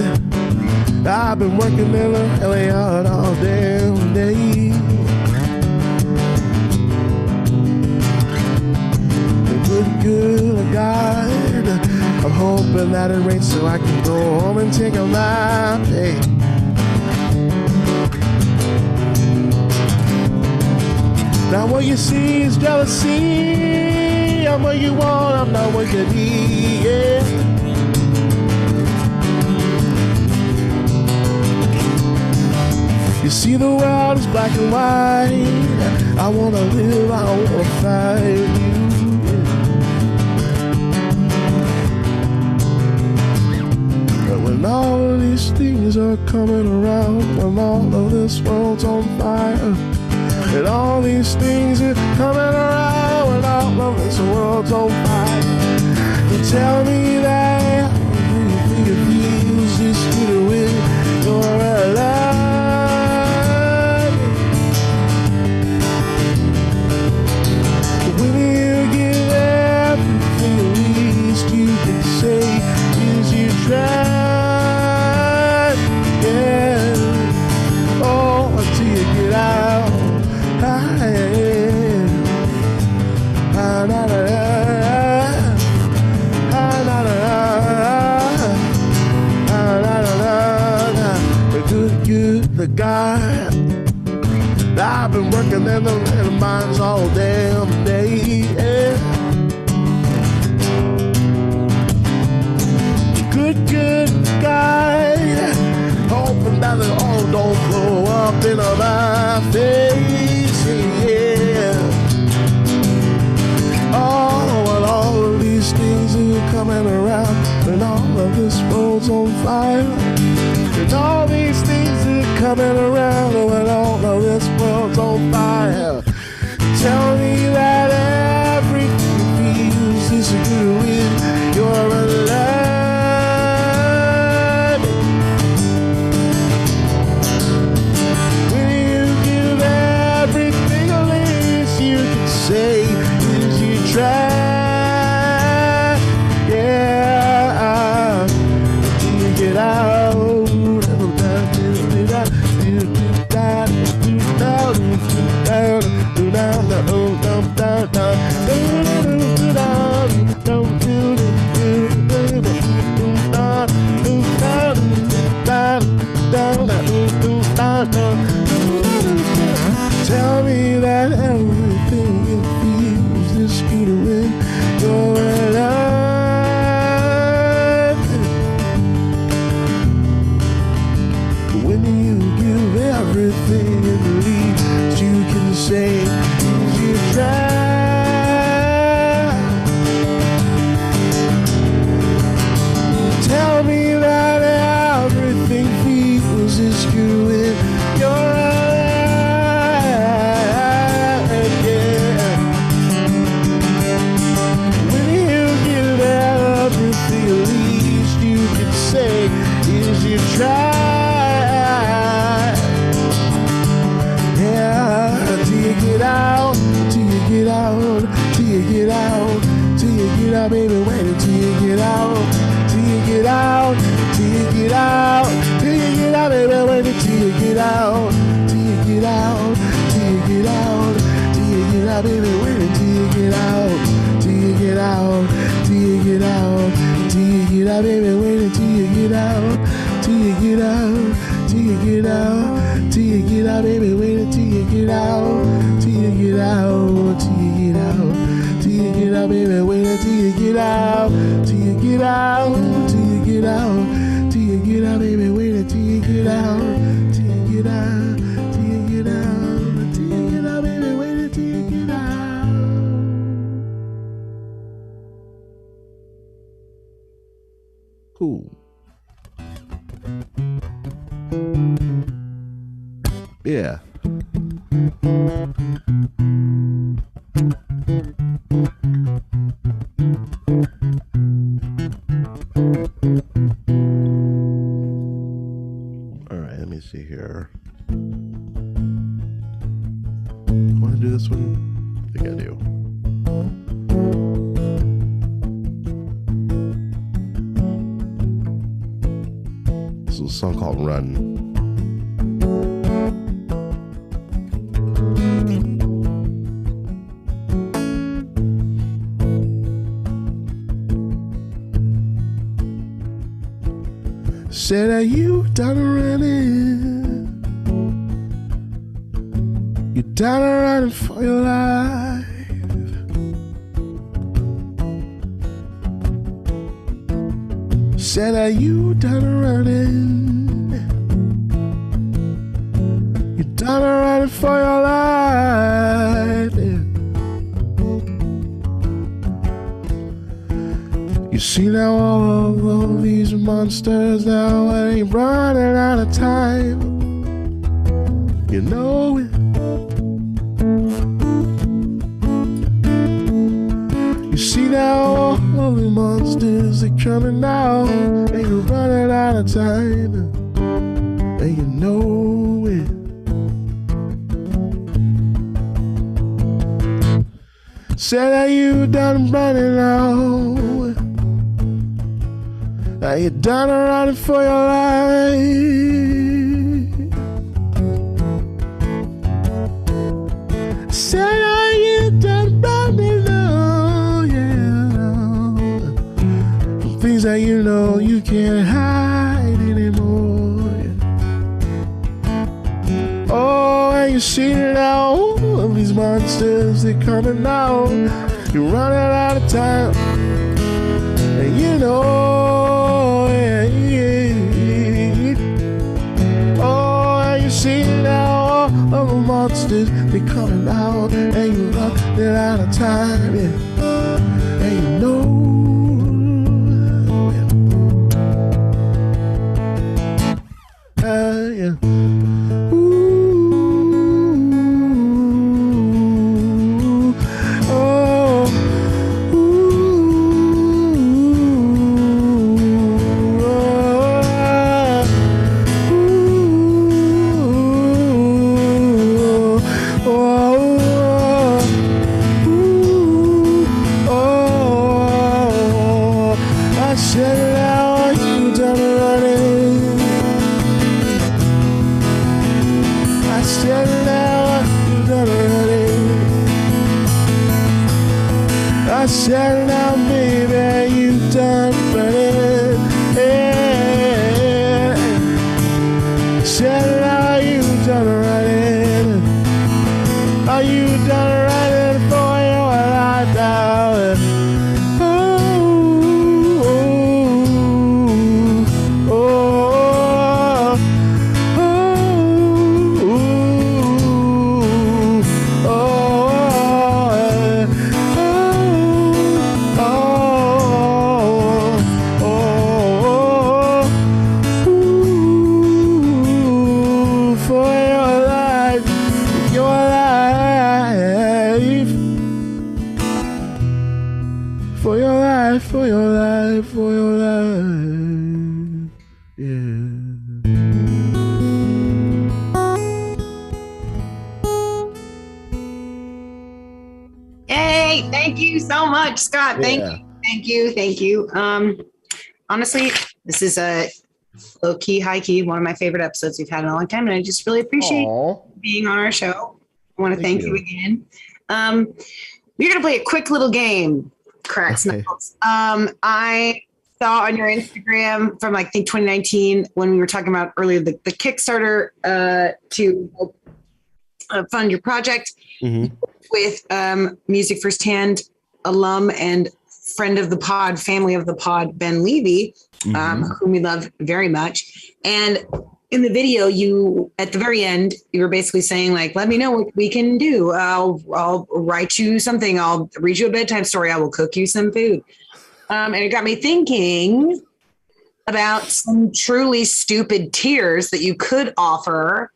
I've been working in the LA yard all damn day. Good to God, I'm hoping that it rains so I can go home and take a nap. Hey. Now what you see is jealousy. I'm what you want, I'm not what you need, yeah. You see the world is black and white. I wanna live, I don't wanna fight you. But when all of these things are coming around, when all of this world's on fire, and all these things are coming around, and all of this world's on fire, you tell me that everything it feels is sweeter when you're alive. When you give everything, at least you can say is you tried, yeah. Oh, until you get out. Good the guy. I've been working in the mines all damn day. Yeah. Good guy. Hoping that it all don't blow up in my face. Yeah. Oh, and all of these things are coming around, and all of this world's on fire. And all these things are coming around, and all of this world's on fire. Tell me that everything feels this good when you're alive. When you give everything, at least you can say is you try. Yeah, you get out. Tell me that everything it feels is good when you're alive. When you give everything, at least you can say you tried. Tell me that everything feels is good when you're alive. Yeah. When you give everything, at least you can say is you tried. Yeah, till you get out, till you get out, till you get out, till you get out, baby, wait until you get out, till you get out, till you get out, till you get out, baby, wait until you get out, till you get out, till you get out, till you get out, baby, wait until you get out, till you get out, till you get out, till you get get out, baby, wait until you get out, till you get out, till you get out, till you get out, baby, wait until you get out, till you get out, till you get out, till you get out, baby, wait until you get out, till you get out, till you get out, till you get out, baby, wait until you get out, till you get out, till you get out, till you get out, baby, wait until you get out. Cool. Yeah. All right, let me see here. Want to do this one? I think I do. This is a song called Run. Said that you done running, you done running for your life. Said that you done running, you done running for your life. Yeah. You see now all of these monsters now, I ain't running out of time. You know it. You see now all of the monsters, they coming out, and you're running out of time. And you know it. Said that you done running out. Now you done running for your life. Said are you done running out, yeah. From things that you know you can't hide anymore. Yeah. Oh, and you see now all of these monsters, they're coming out. You're running out of time, and you know. See now all of the monsters, they coming out, and you running out of time, yeah. And you know, yeah. Ooh, oh, I said now, baby, you done running. Yeah. Said now, you done running. Are you done running for your life now? Oh, oh, oh, oh, oh, for your life, for your life, for your life, yeah. Hey, thank you so much, Scott. Yeah. Thank you. Honestly, this is a low key, high key, one of my favorite episodes we've had in a long time, and I just really appreciate being on our show. I want to thank you again. We're gonna play a quick little game. Cracks knuckles. I saw on your Instagram from like, I think 2019 when we were talking about earlier the Kickstarter to fund your project with Music Firsthand alum and friend of the pod, family of the pod, Ben Levy, whom we love very much. And in the video, you at the very end, you were basically saying like, let me know what we can do. I'll write you something. I'll read you a bedtime story. I will cook you some food. And it got me thinking about some truly stupid tiers that you could offer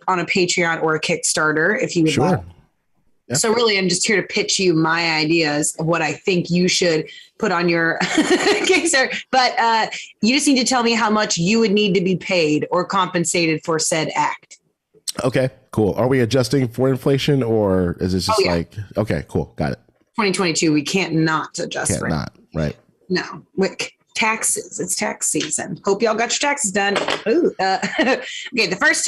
on a Patreon or a Kickstarter if you would like. Yep. So really, I'm just here to pitch you my ideas of what I think you should put on your Kickstarter. But you just need to tell me how much you would need to be paid or compensated for said act. Okay, cool. Are we adjusting for inflation or is it just like, okay, cool. Got it. 2022, we can't not adjust. Can't not, right? No. Taxes. It's tax season. Hope y'all got your taxes done. Ooh, okay, the first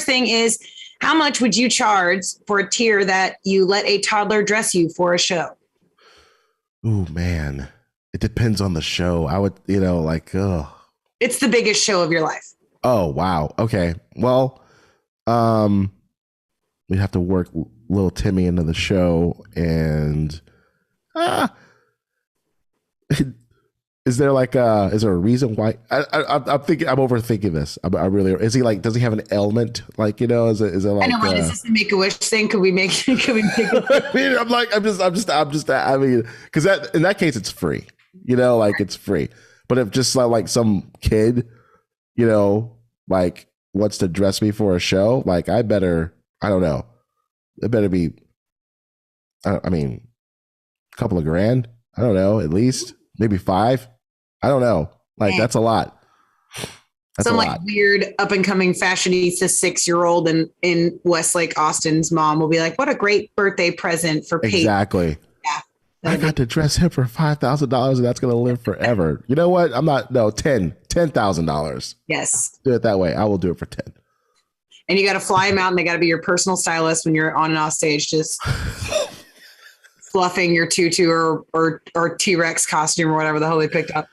thing is, how much would you charge for a tier that you let a toddler dress you for a show? Ooh, man. It depends on the show. I would, It's the biggest show of your life. Oh, wow. Okay. Well, we'd have to work little Timmy into the show and is there a reason why? I'm thinking, I'm overthinking this. I really, is he like, does he have an ailment? Like, is it like, I know, is this a Make-A-Wish thing? Could we make it? I mean, I mean, cause in that case, it's free, it's free. But if just like some kid, like wants to dress me for a show, like I don't know. It better be, I mean, a couple of grand. I don't know, at least maybe 5. I don't know. Like, that's a lot. Some like weird up and coming fashionista 6-year-old in Westlake, Austin's mom will be like, what a great birthday present for Peyton. Exactly. Yeah. I got to dress him for $5,000 and that's going to live forever. You know what? $10,000. Yes. Do it that way. I will do it for 10. And you got to fly him out and they got to be your personal stylist when you're on and off stage, just fluffing your tutu or T-Rex costume or whatever the hell they picked up.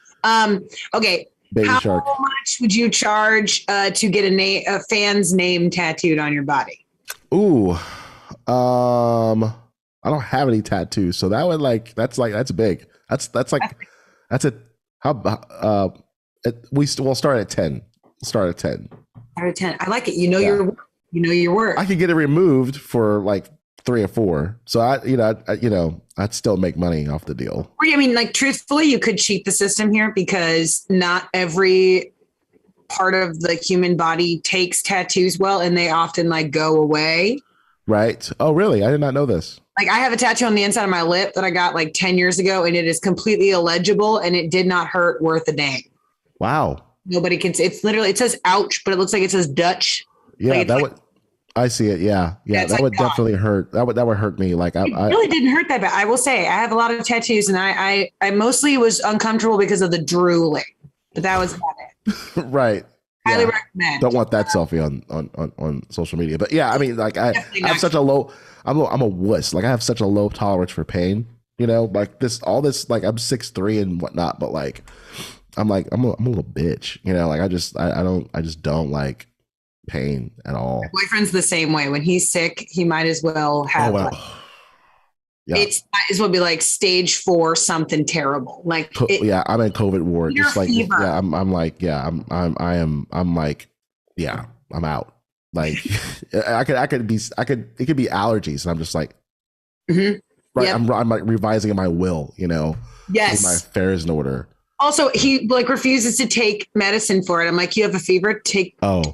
Okay. Baby How shark. much would you charge to get a fan's name tattooed on your body? Ooh, I don't have any tattoos, so that would that's big. We'll start at 10. Start at 10. Start at 10. I like it. Your work. I could get it removed for like 3 or 4. So I'd still make money off the deal. I mean, like, truthfully, you could cheat the system here because not every part of the human body takes tattoos well, and they often like go away. Right. Oh, really? I did not know this. Like, I have a tattoo on the inside of my lip that I got like 10 years ago, and it is completely illegible, and it did not hurt worth a dang. Wow. Nobody can see. It's literally, it says ouch, but it looks like it says Dutch. Yeah, that would. I see it. Yeah. That would definitely hurt. That would hurt me. Like, it really didn't hurt that bad. I will say I have a lot of tattoos, and I mostly was uncomfortable because of the drooling, but that was about it. Right. Highly recommend. Don't want that selfie on social media. But yeah, I mean, like I have such a low. I'm a wuss. Like, I have such a low tolerance for pain. Like all this. Like, I'm 6'3" and whatnot, but like I'm a little bitch. Like I just don't like pain at all. My boyfriend's the same way. When he's sick, he might as well have. Yeah. It might as well be like stage 4 something terrible. Like, I'm in COVID ward. Just like fever. I'm out. Like it could be allergies, and I'm just like, right. Yep. I'm like revising my will. Yes, my affairs in order. Also, he like refuses to take medicine for it. I'm like, you have a fever? Take some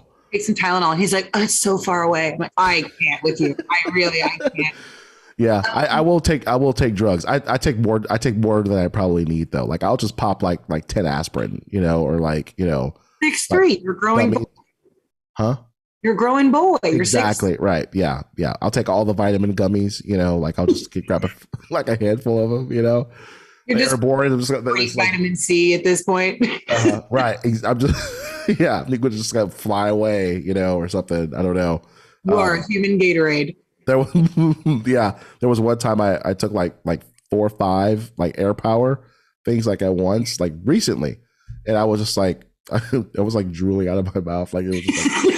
Tylenol. And he's like, oh, it's so far away. I'm like, I can't with you. I can't. Yeah, I will take drugs. I take more than I probably need though. Like, I'll just pop like 10 aspirin, or 6'3". You're growing. Huh? You're growing boy. You're exactly 6'3". Right. Yeah. I'll take all the vitamin gummies. Like, I'll just grab a handful of them. You're just airborne. vitamin C at this point. Right. I'm just I think we're just gonna fly away. Or something. I don't know. You are a human Gatorade. There was one time I took like 4 or 5 like air power, things like at once, like recently, and I was just like, I was like drooling out of my mouth, like it was just like,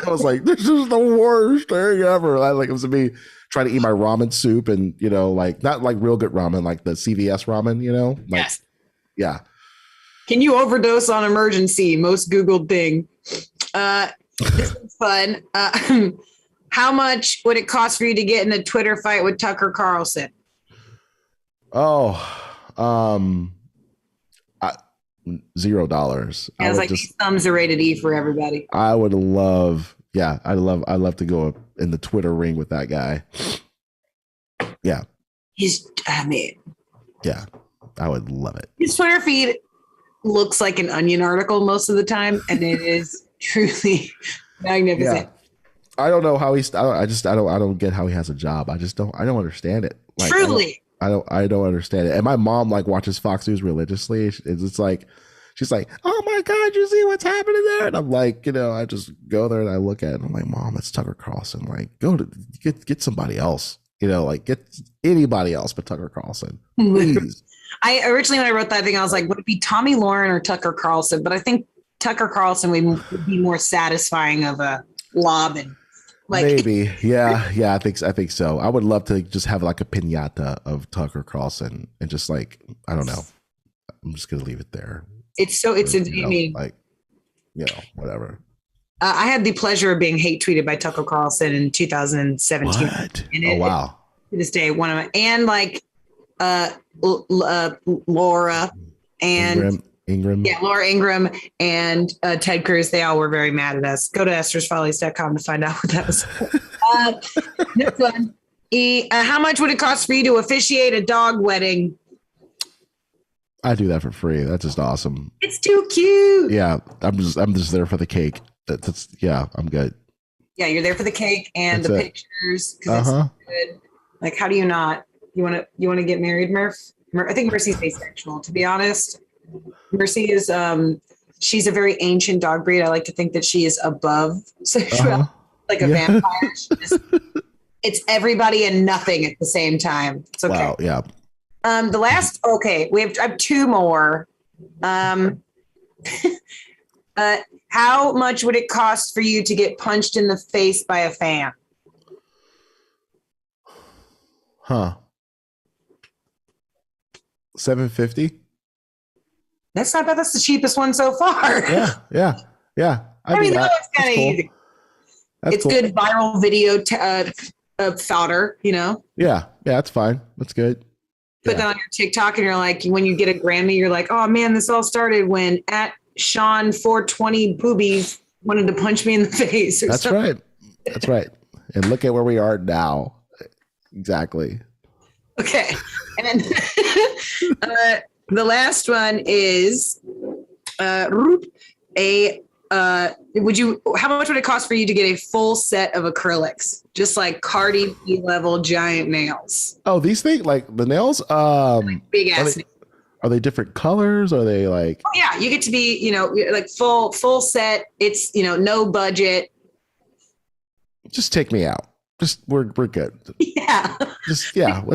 I was like, this is the worst thing ever. Like it was me trying to eat my ramen soup, and like not like real good ramen, like the CVS ramen, like Yes. yeah. Can you overdose on emergency? Most Googled thing. This is fun. How much would it cost for you to get in a Twitter fight with Tucker Carlson? Oh, $0. I was like, these thumbs are rated E for everybody. I would love, I'd love to go in the Twitter ring with that guy. Yeah. Yeah, I would love it. His Twitter feed looks like an Onion article most of the time, and it is truly magnificent. Yeah. I don't know how I don't get how he has a job. I don't understand it. Like, truly. I don't understand it. And my mom like watches Fox News religiously. It's like, she's like, oh my God, you see what's happening there? And I'm like, I just go there and I look at it and I'm like, Mom, it's Tucker Carlson. Like, go to get somebody else, like get anybody else but Tucker Carlson. Please. I originally, when I wrote that thing, I was like, would it be Tommy Lauren or Tucker Carlson? But I think Tucker Carlson would be more satisfying of a lob. And like, maybe. Yeah. I think so. I would love to just have like a piñata of Tucker Carlson and just like, I don't know. I'm just going to leave it there. Whatever. I had the pleasure of being hate tweeted by Tucker Carlson in 2017. What? Wow. To this day, one of my, and like Laura and Ingram. Yeah, Laura Ingram and Ted Cruz, they all were very mad at us. Go to EstersFollies.com to find out what that was. Next one. How much would it cost for you to officiate a dog wedding? I do that for free. That's just awesome. It's too cute. Yeah, I'm just there for the cake. That's I'm good. Yeah, you're there for the cake and the pictures. It's good. Like, how do you not? You want to get married, Murph? I think Mercy's asexual, to be honest. Mercy is she's a very ancient dog breed. I like to think that she is above sexuality, like a vampire. It's everybody and nothing at the same time. It's okay. Wow, yeah. The last, I have two more. How much would it cost for you to get punched in the face by a fan? $750. That's not bad. That's the cheapest one so far. Yeah. I mean, that's kind of easy. It's cool. Good viral video fodder, Yeah, that's fine. That's good. Put that on your TikTok, and you're like, when you get a Grammy, you're like, oh man, this all started when at Sean 420 Boobies wanted to punch me in the face. That's something. That's right. And look at where we are now. Exactly. Okay. And then the last one is how much would it cost for you to get a full set of acrylics? Just like Cardi B level giant nails. Oh, these things, like the nails, like big ass nails. Are they different colors? Are they like? Oh yeah, you get to be, like full set. It's, no budget. Just take me out. Just we're good. Yeah. Let's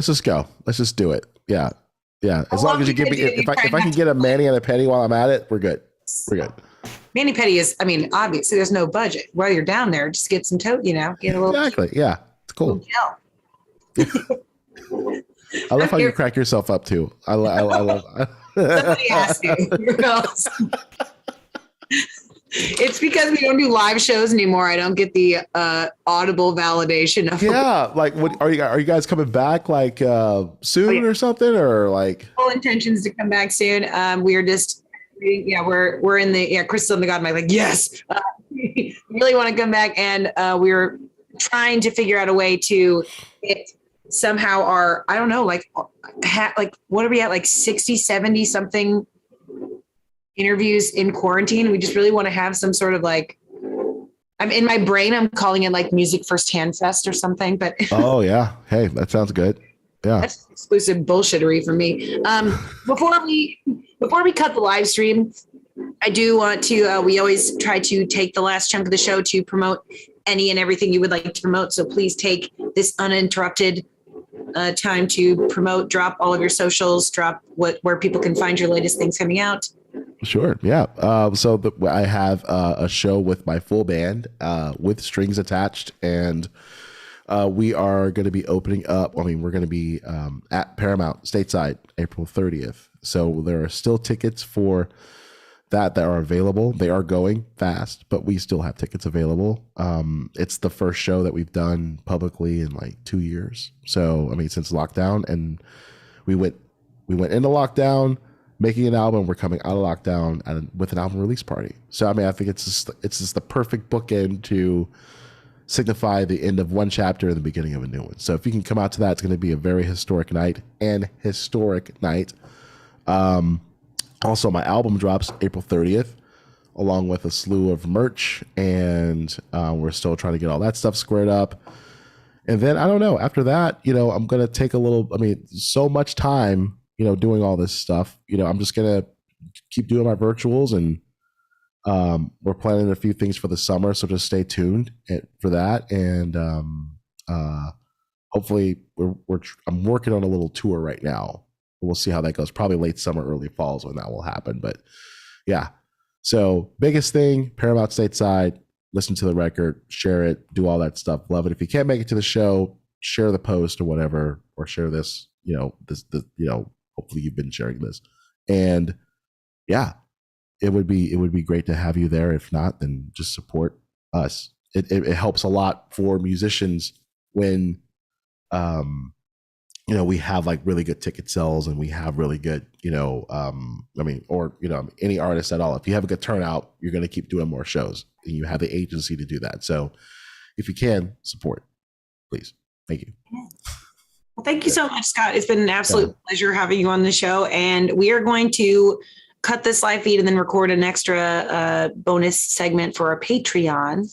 just go. Let's just do it. Yeah. As long as you give me, if I can get a mani and a pedi while I'm at it, we're good. Mani pedi is, obviously there's no budget. While you're down there, just get some get a little. Exactly. Yeah. It's cool. I love how you crack yourself up too. I love. Somebody has to. It's because we don't do live shows anymore. I don't get the audible validation of. Yeah, like what are you guys coming back like soon or something, or like? Full intentions to come back soon. We are just we're in the Crystal and the God Mike, like yes, we really want to come back, and we're trying to figure out a way to get somehow our, I don't know, like what are we at, like 60, 70 something interviews in quarantine. We just really want to have some sort of like, I'm in my brain, I'm calling it like Music Firsthand Fest or something, but oh yeah, hey, that sounds good. Yeah, that's exclusive bullshittery for me. Before we cut the live stream, I do want to, we always try to take the last chunk of the show to promote any and everything you would like to promote. So please take this uninterrupted time to promote, drop all of your socials, drop where people can find your latest things coming out. Sure. Yeah. I have a show with my full band with strings attached, and we are going to be opening up. I mean, we're going to be at Paramount stateside April 30th. So there are still tickets for that are available. They are going fast, but we still have tickets available. It's the first show that we've done publicly in like 2 years. So, I mean, since lockdown, and we went into lockdown making an album. We're coming out of lockdown with an album release party. So, I mean, I think it's just the perfect bookend to signify the end of one chapter and the beginning of a new one. So if you can come out to that, it's going to be a very historic night. Also, my album drops April 30th, along with a slew of merch, and we're still trying to get all that stuff squared up. And then, I don't know, after that, I'm going to take so much time, doing all this stuff. I'm just going to keep doing my virtuals, and we're planning a few things for the summer, so just stay tuned for that. And hopefully, I'm working on a little tour right now. We'll see how that goes. Probably late summer, early falls when that will happen. But yeah, so biggest thing, Paramount stateside. Listen to the record, share it, do all that stuff. Love it. If you can't make it to the show, share the post or whatever, or share this. Hopefully you've been sharing this. And yeah, it would be great to have you there. If not, then just support us. It helps a lot for musicians when we have like really good ticket sales, and we have really good, any artist at all. If you have a good turnout, you're going to keep doing more shows, and you have the agency to do that. So if you can support, please. Thank you. Well, thank you so much, Scott. It's been an absolute pleasure having you on the show, and we are going to cut this live feed and then record an extra bonus segment for our Patreon.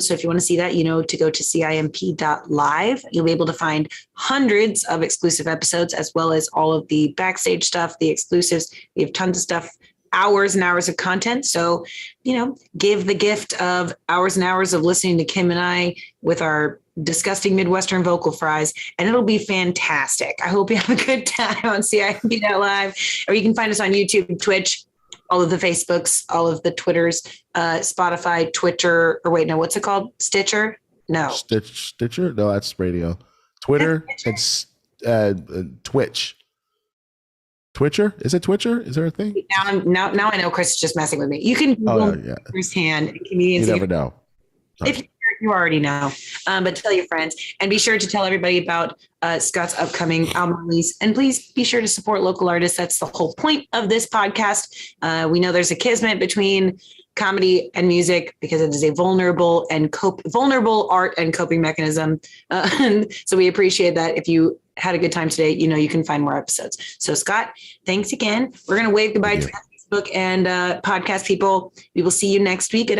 So if you want to see that, to go to CIMP.LIVE. You'll be able to find hundreds of exclusive episodes, as well as all of the backstage stuff, the exclusives. We have tons of stuff, hours and hours of content. So, give the gift of hours and hours of listening to Kim and I with our disgusting Midwestern vocal fries, and it'll be fantastic. I hope you have a good time on CIMP.LIVE, or you can find us on YouTube, Twitch, all of the Facebooks, all of the Twitters, Spotify, Twitter, or wait, no, what's it called? Stitcher? No. Stitcher? No, that's radio. Twitter and Twitch. Twitcher? Is it Twitcher? Is there a thing? Now I know Chris is just messing with me. You can Google firsthand comedians. You never know. If you already know, but tell your friends, and be sure to tell everybody about Scott's upcoming album release. And please be sure to support local artists. That's the whole point of this podcast. We know there's a kismet between comedy and music because it is a vulnerable art and coping mechanism. And so we appreciate that. If you had a good time today, you can find more episodes. So Scott, thanks again. We're going to wave goodbye to Facebook and podcast people. We will see you next week at